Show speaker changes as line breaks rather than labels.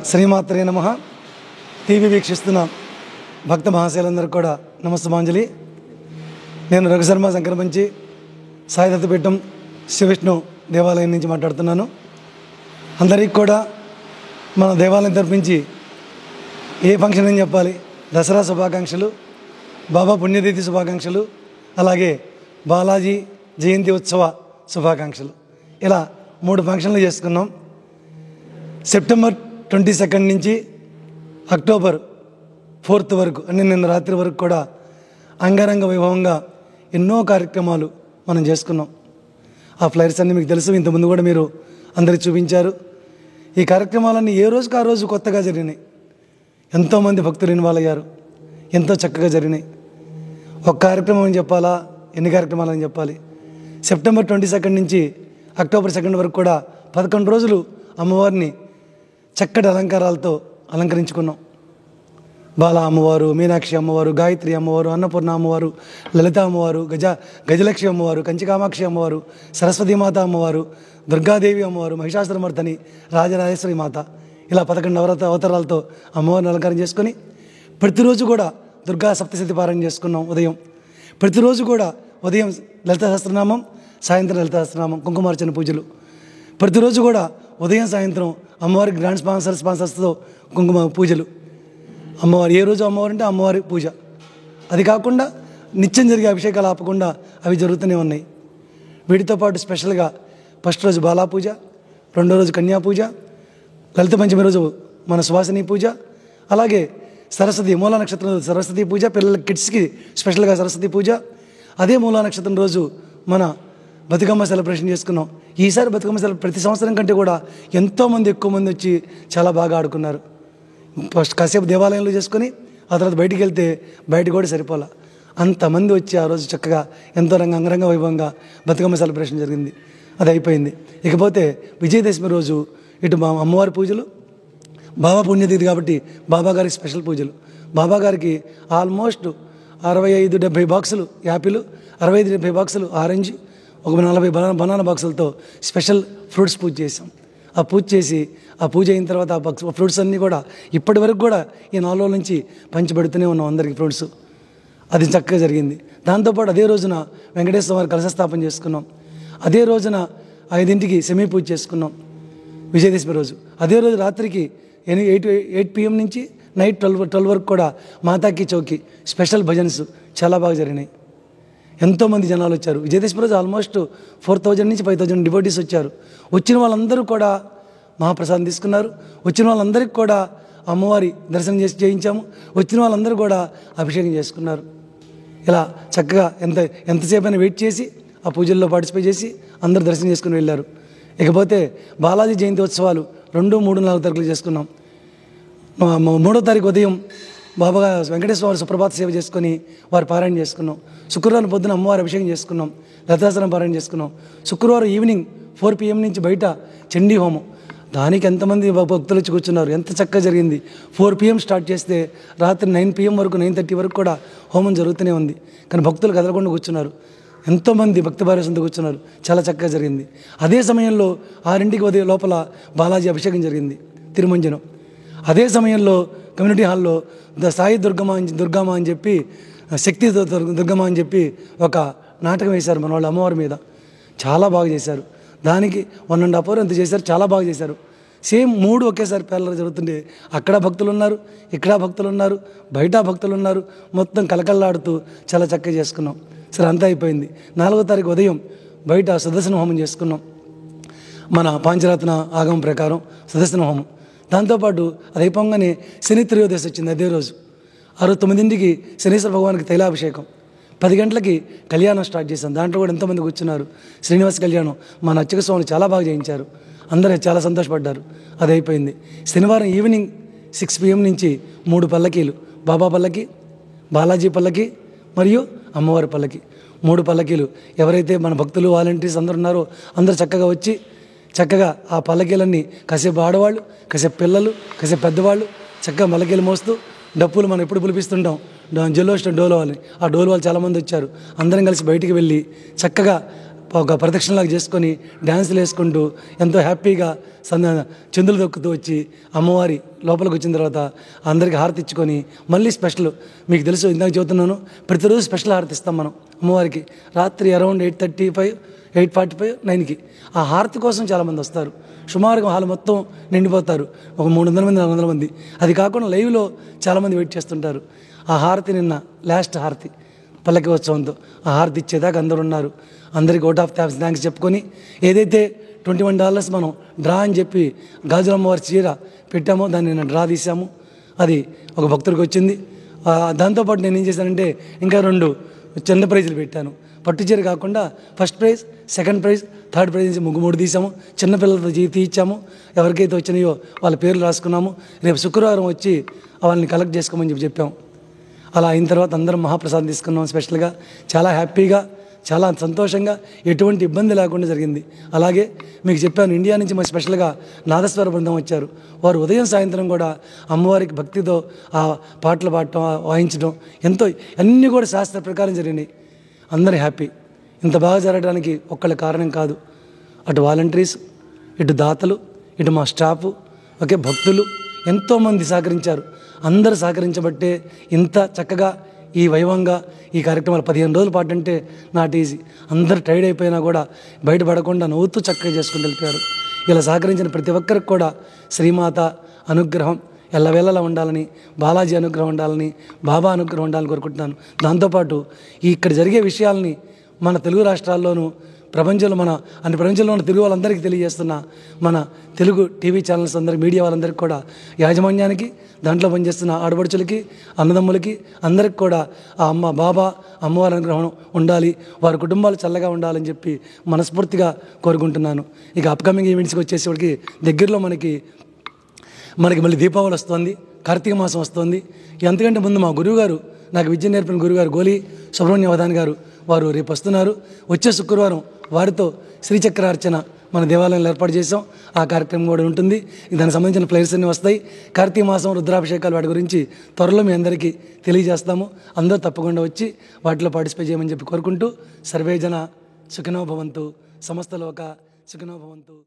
శ్రీమాత్రే నమః. టీవీ వీక్షిస్తున్న భక్త మహాశయులందరూ కూడా నమస్తమాంజలి. నేను రఘుశర్మ సంకరమంచి సాయిదత్తపీఠం శ్రీవిష్ణు దేవాలయం నుంచి మాట్లాడుతున్నాను. అందరికీ కూడా మన దేవాలయం తరపించి ఏ ఫంక్షన్ అని చెప్పాలి, దసరా శుభాకాంక్షలు, బాబా పుణ్యతిథి శుభాకాంక్షలు, అలాగే బాలాజీ జయంతి ఉత్సవ శుభాకాంక్షలు, ఇలా 3 ఫంక్షన్లు చేసుకున్నాం. సెప్టెంబర్ 22 నుంచి అక్టోబర్ 4 వరకు అంటే నిన్న రాత్రి వరకు కూడా అంగరంగ వైభవంగా ఎన్నో కార్యక్రమాలు మనం చేసుకున్నాం. ఆ ఫ్లైర్స్ అన్నీ మీకు తెలుసు, ఇంతకుముందు కూడా మీరు అందరికి చూపించారు. ఈ కార్యక్రమాలన్నీ ఏ రోజుకి ఆ రోజు కొత్తగా జరిగినాయి. ఎంతోమంది భక్తులు ఇన్వాల్వ్ అయ్యారు, ఎంతో చక్కగా జరిగినాయి. ఒక కార్యక్రమం అని చెప్పాలా, ఎన్ని కార్యక్రమాలు అని చెప్పాలి. సెప్టెంబర్ 22 నుంచి అక్టోబర్ 2 వరకు కూడా 11 రోజులు అమ్మవారిని చక్కటి అలంకారాలతో అలంకరించుకున్నాం. బాల అమ్మవారు, మీనాక్షి అమ్మవారు, గాయత్రి అమ్మవారు, అన్నపూర్ణ అమ్మవారు, లలిత అమ్మవారు, గజలక్ష్మి అమ్మవారు, కంచికామాక్షి అమ్మవారు, సరస్వతీమాత అమ్మవారు, దుర్గాదేవి అమ్మవారు, మహిషాసురమర్దని, రాజరాజేశ్వరి మాత, ఇలా 11 అవతారాలతో అమ్మవారిని అలంకారం చేసుకొని ప్రతిరోజు కూడా దుర్గా సప్తశతి పారాయణ చేసుకున్నాం. ఉదయం ప్రతిరోజు కూడా ఉదయం లలిత సహస్రనామం, సాయంత్రం లలిత సహస్రనామం, కుంకుమార్చన పూజలు. ప్రతిరోజు కూడా ఉదయం సాయంత్రం అమ్మవారికి గ్రాండ్ స్పాన్సర్స్తో కుంకుమ పూజలు. అమ్మవారు ఏ రోజు అమ్మవారు అంటే అమ్మవారి పూజ. అది కాకుండా నిత్యం జరిగే అభిషేకాలు ఆపకుండా అవి జరుగుతూనే ఉన్నాయి. వీటితో పాటు స్పెషల్గా ఫస్ట్ రోజు బాలా పూజ, 2వ రోజు కన్యా పూజ, లలిత పంచమి రోజు మన సువాసిని పూజ, అలాగే సరస్వతి మూలా నక్షత్రం రోజు సరస్వతి పూజ, పిల్లల కిడ్స్కి స్పెషల్గా సరస్వతి పూజ. అదే మూలా నక్షత్రం రోజు మన బతుకమ్మ సెలబ్రేషన్ చేసుకున్నాం. ఈసారి బతుకమ్మ ప్రతి సంవత్సరం కంటే కూడా ఎంతోమంది ఎక్కువ మంది వచ్చి చాలా బాగా ఆడుకున్నారు. ఫస్ట్ కాసేపు దేవాలయంలో చేసుకొని ఆ తర్వాత బయటికి వెళ్తే బయట కూడా సరిపోలా, అంతమంది వచ్చి ఆ రోజు చక్కగా ఎంతో అంగరంగ వైభవంగా బతుకమ్మ సెలబ్రేషన్ జరిగింది. అది అయిపోయింది. ఇకపోతే విజయదశమి రోజు ఇటు మా అమ్మవారి పూజలు, బాబా పుణ్యతిథి కాబట్టి బాబా గారికి స్పెషల్ పూజలు. బాబా గారికి ఆల్మోస్ట్ 65-70 బాక్సులు యాపిల్, 65-70 బాక్సులు ఆరెంజ్, ఒక 40 బనానా బాక్సులతో స్పెషల్ ఫ్రూట్స్ పూజ చేసాం. ఆ పూజ చేసి ఆ పూజ అయిన తర్వాత ఆ ఫ్రూట్స్ అన్నీ కూడా ఇప్పటి వరకు కూడా ఈ 4 రోజుల నుంచి పంచిపెడుతూనే ఉన్నాం అందరికీ ఫ్రూట్స్. అది చక్కగా జరిగింది. దాంతోపాటు అదే రోజున వెంకటేశ్వర వారి కలశస్థాపన చేసుకున్నాం. అదే రోజున 5ంటికి సెమీ పూజ చేసుకున్నాం విజయదశమి రోజు. అదే రోజు రాత్రికి 8 PM నుంచి నైట్ 12 వరకు కూడా మాతాకి చౌకి స్పెషల్ భజన్స్ చాలా బాగా జరిగినాయి. ఎంతోమంది జనాలు వచ్చారు. విజయదశమి రోజు ఆల్మోస్ట్ 4000 నుంచి 5000 డివోటీస్ వచ్చారు. వచ్చిన వాళ్ళందరూ కూడా మహాప్రసాదం తీసుకున్నారు. వచ్చిన వాళ్ళందరికీ కూడా అమ్మవారి దర్శనం చేయించాము. వచ్చిన వాళ్ళందరూ కూడా అభిషేకం చేసుకున్నారు. ఇలా చక్కగా ఎంతసేపు అయినా వెయిట్ చేసి ఆ పూజల్లో పార్టిసిపేట్ చేసి అందరూ దర్శనం చేసుకుని వెళ్ళారు. ఇకపోతే బాలాజీ జయంతి ఉత్సవాలు 2, 3, 4 తారీఖులు చేసుకున్నాం. 3వ తారీఖు ఉదయం బాబా వెంకటేశ్వర వారి సుప్రభాత సేవ చేసుకొని వారి పారాయణ చేసుకున్నాం. శుక్రవారం పొద్దున అమ్మవారి అభిషేకం చేసుకున్నాం, లలితాసనం పారాయణ చేసుకున్నాం. శుక్రవారం ఈవినింగ్ 4 PM నుంచి బయట చండీ హోమం. దానికి ఎంతమంది భక్తులు వచ్చి కూర్చున్నారు, ఎంత చక్కగా జరిగింది. 4 PM స్టార్ట్ చేస్తే రాత్రి 9 PM వరకు 9:30 వరకు కూడా హోమం జరుగుతూనే ఉంది. కానీ భక్తులు కదలకుండా కూర్చున్నారు. ఎంతోమంది భక్తి భార్యసంతో కూర్చున్నారు. చాలా చక్కగా జరిగింది. అదే సమయంలో 6ంటికి ఉదయం లోపల బాలాజీ అభిషేకం జరిగింది, తిరుమంజనం. అదే సమయంలో కమ్యూనిటీ హాల్లో సాయి దుర్గమ్మ అని చెప్పి, శక్తి దుర్గమ్మ అని చెప్పి ఒక నాటకం వేశారు మన వాళ్ళు అమ్మవారి మీద. చాలా బాగా చేశారు. దానికి 1.5 hour అంత చేశారు. చాలా బాగా చేశారు. సేమ్ 3 ఒకేసారి పేర్లు జరుగుతుండే. అక్కడ భక్తులు ఉన్నారు, ఇక్కడ భక్తులు ఉన్నారు, బయట భక్తులు ఉన్నారు. మొత్తం కలకల్లాడుతూ చాలా చక్కగా చేసుకున్నాం. సరే, అంతా అయిపోయింది. 4వ తారీఖు ఉదయం బయట సుదర్శన హోమం చేసుకున్నాం. మన పాంచరత్న ఆగమం ప్రకారం సుదర్శన హోమం. దాంతోపాటు అది అయిపోగానే శని త్రయోదశి వచ్చింది. అదే రోజు 9ంటికి శనీశ్వర భగవానికి తైలాభిషేకం. 10 గంటలకి కళ్యాణం స్టార్ట్ చేశాం. దాంట్లో కూడా ఎంతోమంది కూర్చున్నారు. శ్రీనివాస కళ్యాణం మా అర్చక స్వామిని చాలా బాగా చేయించారు. అందరూ చాలా సంతోషపడ్డారు. అది అయిపోయింది. శనివారం ఈవినింగ్ 6 PM నుంచి 3 పల్లకీలు, బాబా పల్లకి, బాలాజీ పల్లకి మరియు అమ్మవారి పల్లకి, 3 పల్లకీలు. ఎవరైతే మన భక్తులు వాలంటీర్స్ అందరూ ఉన్నారో అందరూ చక్కగా వచ్చి చక్కగా ఆ పల్లకీలన్నీ కాసేపు ఆడవాళ్ళు, కాసేపు పిల్లలు, కాసేపు పెద్దవాళ్ళు చక్కగా పల్లకీలు మోస్తూ డప్పులు మనం ఎప్పుడు పిలిపిస్తుంటాం జల్లోష్టం డోలు వాళ్ళని, ఆ డోలు వాళ్ళు చాలామంది వచ్చారు. అందరం కలిసి బయటికి వెళ్ళి చక్కగా ఒక ప్రదక్షిణలాగా చేసుకొని డ్యాన్సులు వేసుకుంటూ ఎంతో హ్యాపీగా చెందులు దొక్కుతూ వచ్చి అమ్మవారి లోపలికి వచ్చిన తర్వాత అందరికీ హారతి ఇచ్చుకొని మళ్ళీ స్పెషల్, మీకు తెలుసు ఇందాక చెబుతున్నాను, ప్రతిరోజు స్పెషల్ హారతి ఇస్తాం మనం అమ్మవారికి. రాత్రి అరౌండ్ 8:35, 8:45, 9కి ఆ హారతి కోసం చాలామంది వస్తారు. సుమారుగా హాల్ మొత్తం నిండిపోతారు. ఒక 300 మంది, 400 మంది. అది కాకుండా లైవ్లో చాలామంది వెయిట్ చేస్తుంటారు. ఆ హారతి నిన్న లాస్ట్ హారతి పల్లకి ఉత్సవంతో ఆ హారతి ఇచ్చేదాకా అందరూ ఉన్నారు. అందరికీ అవుట్ ఆఫ్ థ్యాంక్స్ చెప్పుకొని ఏదైతే $21 మనం డ్రా అని చెప్పి గాజులమ్మవారి చీర పెట్టామో దాన్ని నేను డ్రా తీసాము. అది ఒక భక్తుడికి వచ్చింది. దాంతోపాటు నేను ఏం చేశానంటే ఇంకా 2 చిన్న ప్రైజులు పెట్టాను. పట్టు చీర కాకుండా first prize, second prize, third prize నుంచి 3 తీసాము. చిన్నపిల్లలతో తీయించాము. ఎవరికైతే వచ్చినాయో వాళ్ళ పేర్లు రాసుకున్నాము. రేపు శుక్రవారం వచ్చి వాళ్ళని కలెక్ట్ చేసుకోమని చెప్పాము. అలా అయిన తర్వాత అందరం మహాప్రసాదం తీసుకున్నాం. స్పెషల్గా చాలా హ్యాపీగా, చాలా సంతోషంగా, ఎటువంటి ఇబ్బంది లేకుండా జరిగింది. అలాగే మీకు చెప్పాను, ఇండియా నుంచి మా స్పెషల్గా నాదస్వర బృందం వచ్చారు. వారు ఉదయం సాయంత్రం కూడా అమ్మవారికి భక్తితో ఆ పాటలు పాడటం, వాయించడం ఎంతో అన్నీ కూడా శాస్త్ర ప్రకారం జరిగినాయి. అందరూ హ్యాపీ. ఇంత బాగా జరగడానికి ఒక్కళ్ళ కారణం కాదు. అటు వాలంటీర్స్, ఇటు దాతలు, ఇటు మా స్టాఫు, ఓకే భక్తులు ఎంతోమంది సహకరించారు. అందరూ సహకరించబట్టే ఇంత చక్కగా ఈ వైభవంగా ఈ కార్యక్రమాలు 15 రోజుల పాటు అంటే నాట్ ఈజీ. అందరూ టైర్డ్ అయిపోయినా కూడా బయటపడకుండా నవ్వుతూ చక్కగా చేసుకుంటూ వెళ్ళిపోయారు. ఇలా సహకరించిన ప్రతి ఒక్కరికి కూడా శ్రీమాత అనుగ్రహం ఎల్లవేళలా ఉండాలని, బాలాజీ అనుగ్రహం ఉండాలని, బాబా అనుగ్రహం ఉండాలని కోరుకుంటున్నాను. దాంతోపాటు ఇక్కడ జరిగే విషయాల్ని మన తెలుగు రాష్ట్రాల్లోనూ ప్రపంచంలో ప్రపంచంలో ఉన్న తెలుగు వాళ్ళందరికీ తెలియజేస్తున్న మన తెలుగు టీవీ ఛానల్స్ అందరికీ, మీడియా వాళ్ళందరికీ కూడా, యాజమాన్యానికి, దాంట్లో పనిచేస్తున్న ఆడపడుచులకి, అన్నదమ్ములకి అందరికి కూడా ఆ బాబా అమ్మవారి అనుగ్రహం ఉండాలి, వారి కుటుంబాలు చల్లగా ఉండాలని చెప్పి మనస్ఫూర్తిగా కోరుకుంటున్నాను. ఇక అప్కమింగ్ ఈవెంట్స్కి వచ్చేసేవాడికి దగ్గరలో మనకి మళ్ళీ దీపావళి వస్తుంది, కార్తీక మాసం వస్తుంది. ఎంతకంటే ముందు మా గురువుగారు, నాకు విద్య నేర్పిన గురువుగారు గోలి సుబ్రహ్మణ్య వదాన్ గారు, వారు రేపు వస్తున్నారు. వచ్చే శుక్రవారం వారితో శ్రీచక్రార్చన మన దేవాలయంలో ఏర్పాటు చేసాం. ఆ కార్యక్రమం కూడా ఉంటుంది. దానికి సంబంధించిన ప్లేయర్స్ అన్నీ వస్తాయి. కార్తీక మాసం రుద్రాభిషేకాలు వాటి గురించి త్వరలో మీ అందరికీ తెలియజేస్తాము. అందరూ తప్పకుండా వచ్చి వాటిలో పార్టిసిపేట్ చేయమని చెప్పి కోరుకుంటూ, సర్వేజన సుఖినో భవంతు, సమస్త లోక సుఖినో భవంతు.